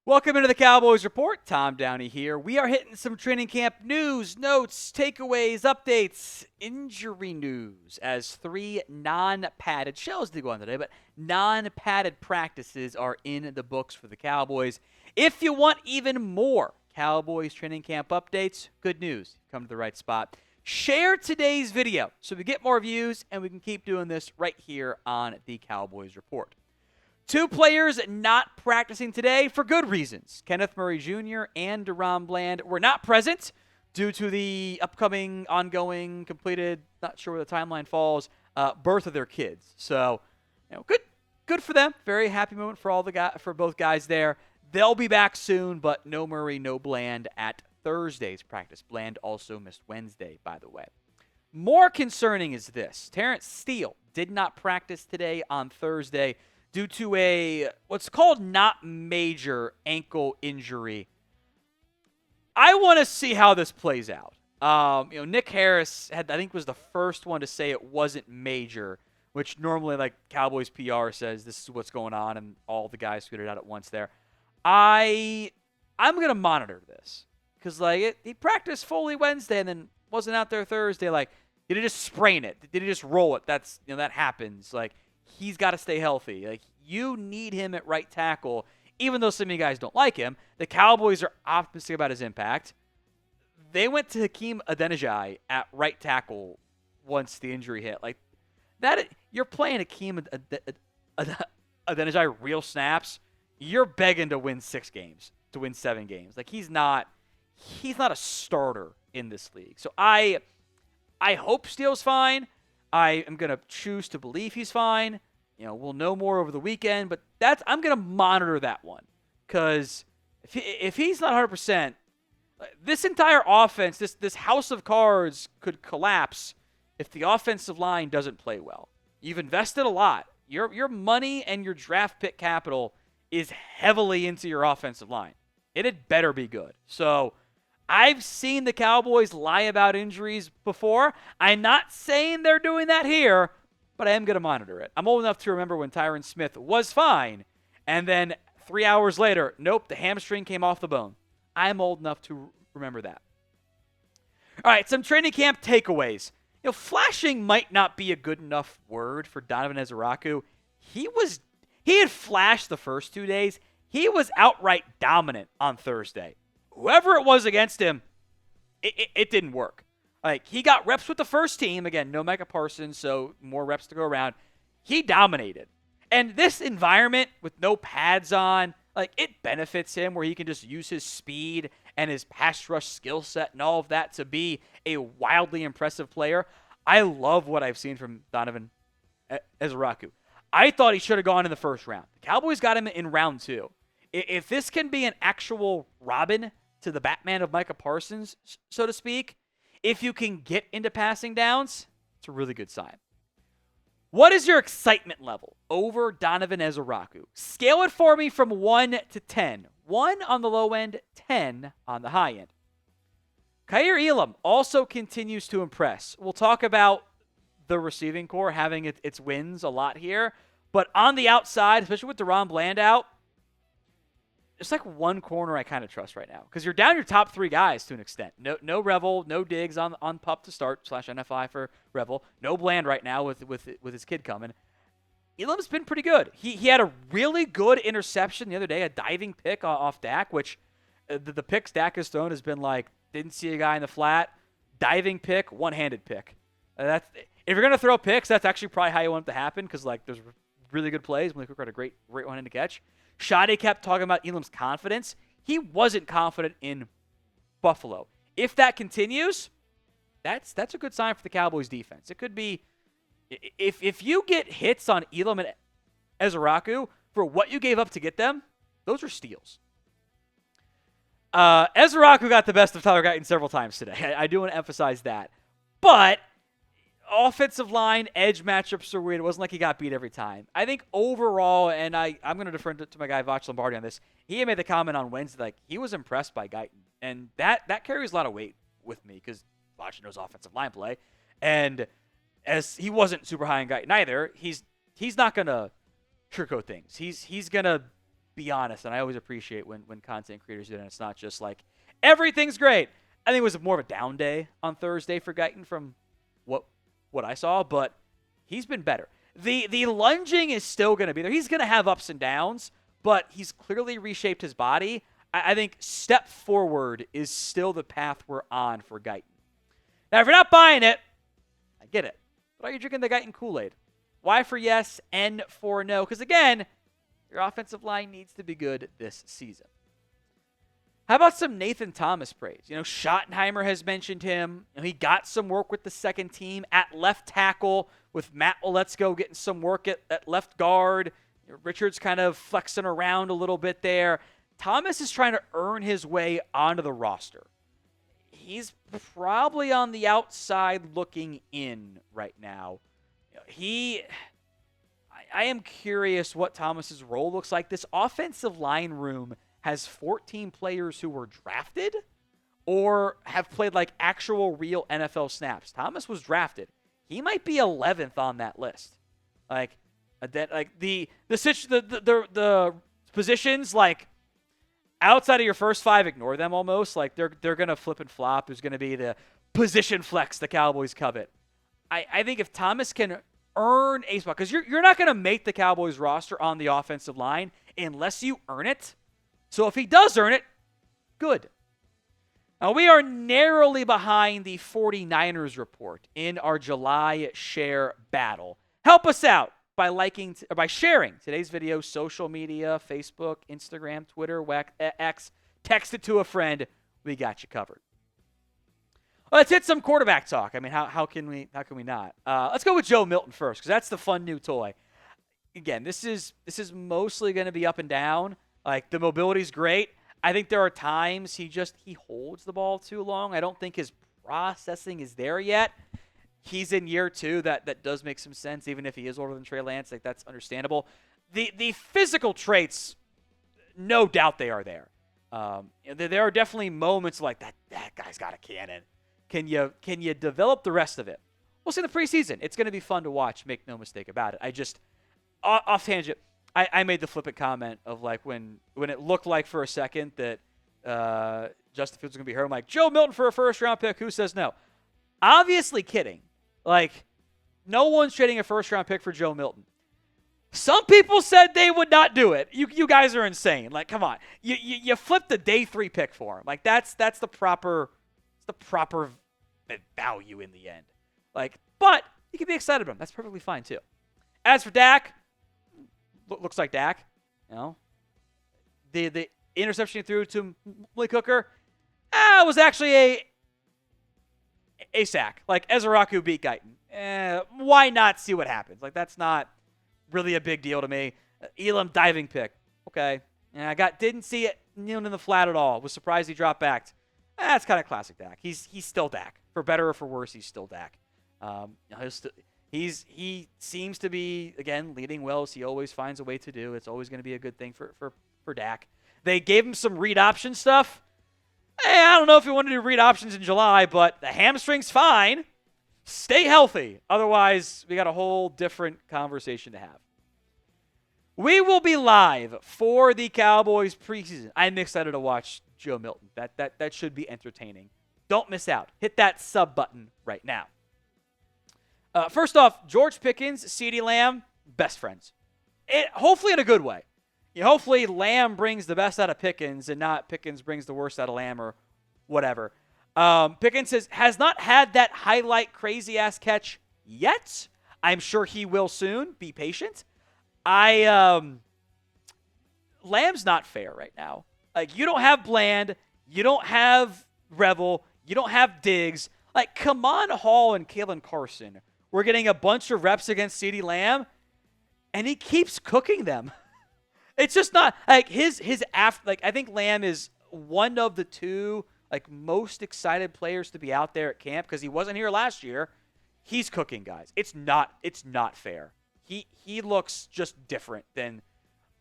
Welcome into the Cowboys Report. Tom Downey here. We are hitting some training camp news, notes, takeaways, updates, injury news as 3 non-padded shows did go on today, but non-padded practices are in the books for the Cowboys. If you want even more Cowboys training camp updates, good news. Come to the right spot. Share today's video so we get more views and we can keep doing this right here on the Cowboys Report. 2 players not practicing today for good reasons. Kenneth Murray Jr. and DaRon Bland were not present due to the upcoming, ongoing, completed, not sure where the timeline falls, birth of their kids. So, good for them. Very happy moment for for both guys there. They'll be back soon, but no Murray, no Bland at Thursday's practice. Bland also missed Wednesday, by the way. More concerning is this. Terence Steele did not practice today on Thursday due to a what's called not major ankle injury. I want to see how this plays out. Nick Harris was the first one to say it wasn't major, which normally like Cowboys PR says this is what's going on, and all the guys tweeted out at once there. I'm gonna monitor this because he practiced fully Wednesday and then wasn't out there Thursday. Did he just sprain it? Did he just roll it? That happens. He's got to stay healthy. You need him at right tackle, even though some of you guys don't like him. The Cowboys are optimistic about his impact. They went to Hakeem Adeniji at right tackle once the injury hit. You're playing Hakeem Adeniji real snaps. You're begging to win 6 games, to win 7 games. He's not a starter in this league. So I hope Steele's fine. I am going to choose to believe he's fine. We'll know more over the weekend, but I'm going to monitor that one because if he's not 100%, this entire offense, this house of cards could collapse if the offensive line doesn't play well. You've invested a lot. Your money and your draft pick capital is heavily into your offensive line. It had better be good. So I've seen the Cowboys lie about injuries before. I'm not saying they're doing that here, but I am going to monitor it. I'm old enough to remember when Tyron Smith was fine, and then 3 hours later, nope, the hamstring came off the bone. I'm old enough to remember that. All right, some training camp takeaways. Flashing might not be a good enough word for Donovan Ezeiruaku. He had flashed the first 2 days. He was outright dominant on Thursday. Whoever it was against him, it didn't work. He got reps with the first team. Again, no Micah Parsons, so more reps to go around. He dominated. And this environment with no pads on, it benefits him where he can just use his speed and his pass rush skill set and all of that to be a wildly impressive player. I love what I've seen from Donovan Ezeiruaku. I thought he should have gone in the first round. The Cowboys got him in round 2. If this can be an actual Robin to the Batman of Micah Parsons, so to speak, if you can get into passing downs, it's a really good sign. What is your excitement level over Donovan Ezeiruaku? Scale it for me from 1 to 10. 1 on the low end, 10 on the high end. Kaiir Elam also continues to impress. We'll talk about the receiving core having its wins a lot here, but on the outside, especially with DaRon Bland out, it's one corner I kind of trust right now because you're down your top 3 guys to an extent. No Revel, no Diggs on PUP to start /NFI for Revel. No Bland right now with his kid coming. Elam's been pretty good. He had a really good interception the other day, a diving pick off Dak, which the picks Dak has thrown has been didn't see a guy in the flat, diving pick, one-handed pick. If you're gonna throw picks, that's actually probably how you want it to happen because there's really good plays. Malik Hooker had a great one-handed catch. Shadi kept talking about Elam's confidence. He wasn't confident in Buffalo. If that continues, that's a good sign for the Cowboys defense. It could be if you get hits on Elam and Ezeiruaku for what you gave up to get them, those are steals. Ezeiruaku got the best of Tyler Guyton several times today. I do want to emphasize that. But offensive line, edge matchups are weird. It wasn't like he got beat every time. I think overall, and I'm going to defer to my guy Vach Lombardi on this, he made the comment on Wednesday, he was impressed by Guyton. And that carries a lot of weight with me because Vach knows offensive line play. And as he wasn't super high on Guyton either, he's not going to sugarcoat things. He's going to be honest, and I always appreciate when content creators do it, and it's not just like, everything's great. I think it was more of a down day on Thursday for Guyton from what I saw, but he's been better. The lunging is still going to be there. He's going to have ups and downs, but he's clearly reshaped his body. I think step forward is still the path we're on for Guyton. Now, if you're not buying it, I get it. But are you drinking the Guyton Kool-Aid? Y for yes, N for no. Because, again, your offensive line needs to be good this season. How about some Nathan Thomas praise? Schottenheimer has mentioned him. He got some work with the second team at left tackle with Matt Oletzko getting some work at left guard. Richards kind of flexing around a little bit there. Thomas is trying to earn his way onto the roster. He's probably on the outside looking in right now. I am curious what Thomas's role looks like. This offensive line room has 14 players who were drafted or have played like actual real NFL snaps. Thomas was drafted. He might be 11th on that list. The positions like outside of your first 5, ignore them almost. Like they're gonna flip and flop. There's gonna be the position flex the Cowboys covet. I think if Thomas can earn a spot, because you're not gonna make the Cowboys roster on the offensive line unless you earn it. So if he does earn it, good. Now, we are narrowly behind the 49ers report in our July share battle. Help us out by sharing today's video, social media, Facebook, Instagram, Twitter, X, text it to a friend. We got you covered. Let's hit some quarterback talk. I mean, how can we not? Let's go with Joe Milton first, because that's the fun new toy. Again, this is mostly going to be up and down. Like, the mobility's great. I think there are times he holds the ball too long. I don't think his processing is there yet. He's in year 2. That does make some sense, even if he is older than Trey Lance. Like, that's understandable. The physical traits, no doubt they are there. There are definitely moments like that guy's got a cannon. Can you develop the rest of it? We'll see in the preseason. It's going to be fun to watch, make no mistake about it. I just, off tangent, I made the flippant comment of like when it looked like for a second that Justin Fields was going to be hurt. I'm like, Joe Milton for a first-round pick. Who says no? Obviously kidding. Like, no one's trading a first-round pick for Joe Milton. Some people said they would not do it. You guys are insane. Like, come on. You flipped the day 3 pick for him. Like, that's the proper value in the end. Like, but you can be excited about him. That's perfectly fine too. As for Dak, looks like Dak. The interception he threw to Malik Hooker was actually a sack. Like, Ezeiruaku beat Guyton. Why not see what happens? Like, that's not really a big deal to me. Elam diving pick. Okay. And didn't see it kneeling in the flat at all. Was surprised he dropped back. That's kind of classic Dak. He's still Dak. For better or for worse, he's still Dak. He seems to be, again, leading well as he always finds a way to do. It's always going to be a good thing for Dak. They gave him some read option stuff. I don't know if you want to do read options in July, but the hamstring's fine. Stay healthy. Otherwise, we got a whole different conversation to have. We will be live for the Cowboys preseason. I'm excited to watch Joe Milton. That should be entertaining. Don't miss out. Hit that sub button right now. First off, George Pickens, CeeDee Lamb, best friends. Hopefully in a good way. Hopefully Lamb brings the best out of Pickens and not Pickens brings the worst out of Lamb or whatever. Pickens has not had that highlight crazy-ass catch yet. I'm sure he will soon. Be patient. Lamb's not fair right now. Like, you don't have Bland. You don't have Revel. You don't have Diggs. Like, Kamon Hall and Kalen Carson were getting a bunch of reps against CeeDee Lamb, and he keeps cooking them. It's just not like his after. Like, I think Lamb is one of the 2 like most excited players to be out there at camp because he wasn't here last year. He's cooking guys. It's not fair. He looks just different than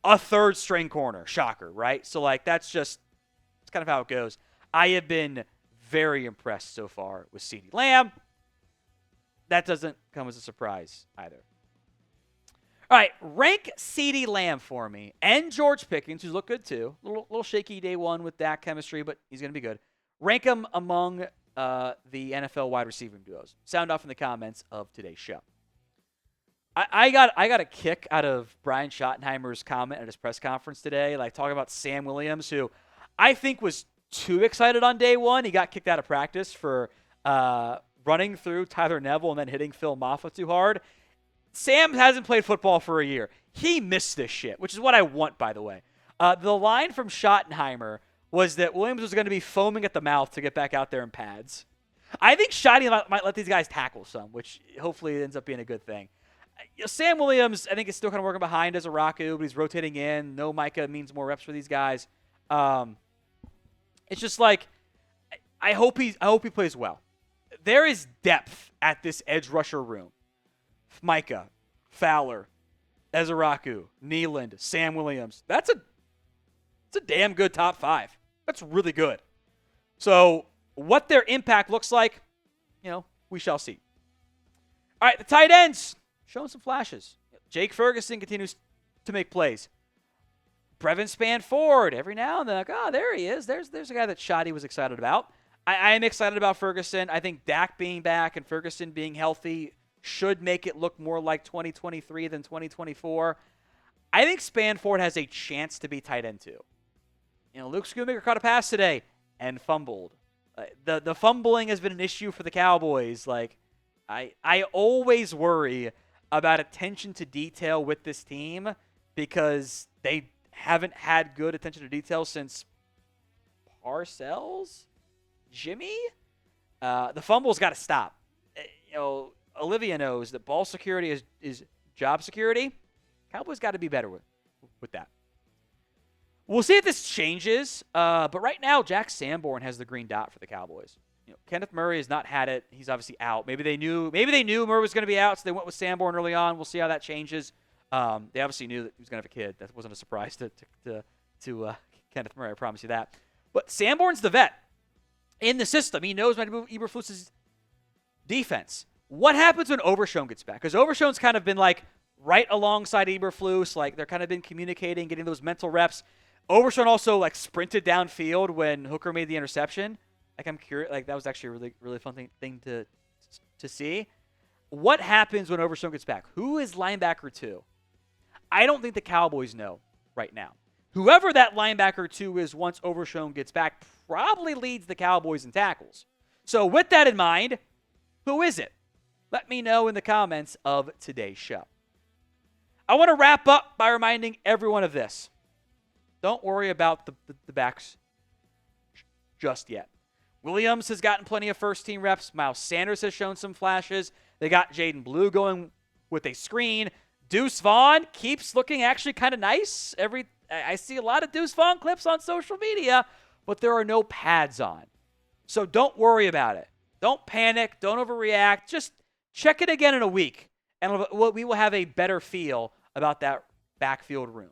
a third string corner. Shocker, right? So like that's kind of how it goes. I have been very impressed so far with CeeDee Lamb. That doesn't come as a surprise either. All right, rank CeeDee Lamb for me and George Pickens, who's looked good too. Little shaky day one with Dak chemistry, but he's going to be good. Rank them among the NFL wide receiving duos. Sound off in the comments of today's show. I got a kick out of Brian Schottenheimer's comment at his press conference today, like talking about Sam Williams, who I think was too excited on day one. He got kicked out of practice for running through Tyler Neville and then hitting Phil Maffa too hard. Sam hasn't played football for a year. He missed this shit, which is what I want, by the way. The line from Schottenheimer was that Williams was going to be foaming at the mouth to get back out there in pads. I think Schotty might let these guys tackle some, which hopefully ends up being a good thing. Sam Williams, I think, is still kind of working behind Ezeiruaku, but he's rotating in. No Micah means more reps for these guys. It's just like I hope he plays well. There is depth at this edge rusher room. Micah, Fowler, Ezeiruaku, Nealand, Sam Williams. It's a damn good top five. That's really good. So what their impact looks like, we shall see. All right, the tight ends. Showing some flashes. Jake Ferguson continues to make plays. Brevin Spanford, every now and then, there he is. There's a guy that Shotty was excited about. I am excited about Ferguson. I think Dak being back and Ferguson being healthy should make it look more like 2023 than 2024. I think Spanford has a chance to be tight end too. Luke Schoonmaker caught a pass today and fumbled. The fumbling has been an issue for the Cowboys. I always worry about attention to detail with this team because they haven't had good attention to detail since Parcells? Jimmy? The fumble's got to stop. Olivia knows that ball security is job security. Cowboys got to be better with that. We'll see if this changes, but right now Jack Samborn has the green dot for the Cowboys. Kenneth Murray has not had it. He's obviously out. Maybe they knew Murray was going to be out, so they went with Samborn early on. We'll see how that changes. They obviously knew that he was going to have a kid. That wasn't a surprise to Kenneth Murray, I promise you that. But Samborn's the vet in the system. He knows how to move Eberflus's defense. What happens when Overshown gets back? Because Overshown's kind of been right alongside Eberflus. They're kind of been communicating, getting those mental reps. Overshown also sprinted downfield when Hooker made the interception. I'm curious. That was actually a really, really fun thing to see. What happens when Overshown gets back? Who is linebacker 2? I don't think the Cowboys know right now. Whoever that linebacker 2 is once Overshown gets back probably leads the Cowboys in tackles. So with that in mind, who is it? Let me know in the comments of today's show. I want to wrap up by reminding everyone of this. Don't worry about the backs just yet. Williams has gotten plenty of first-team reps. Miles Sanders has shown some flashes. They got Jaden Blue going with a screen. Deuce Vaughn keeps looking actually kind of nice. I see a lot of Deuce Vaughn clips on social media, but there are no pads on. So don't worry about it. Don't panic. Don't overreact. Just check it again in a week, and we will have a better feel about that backfield room.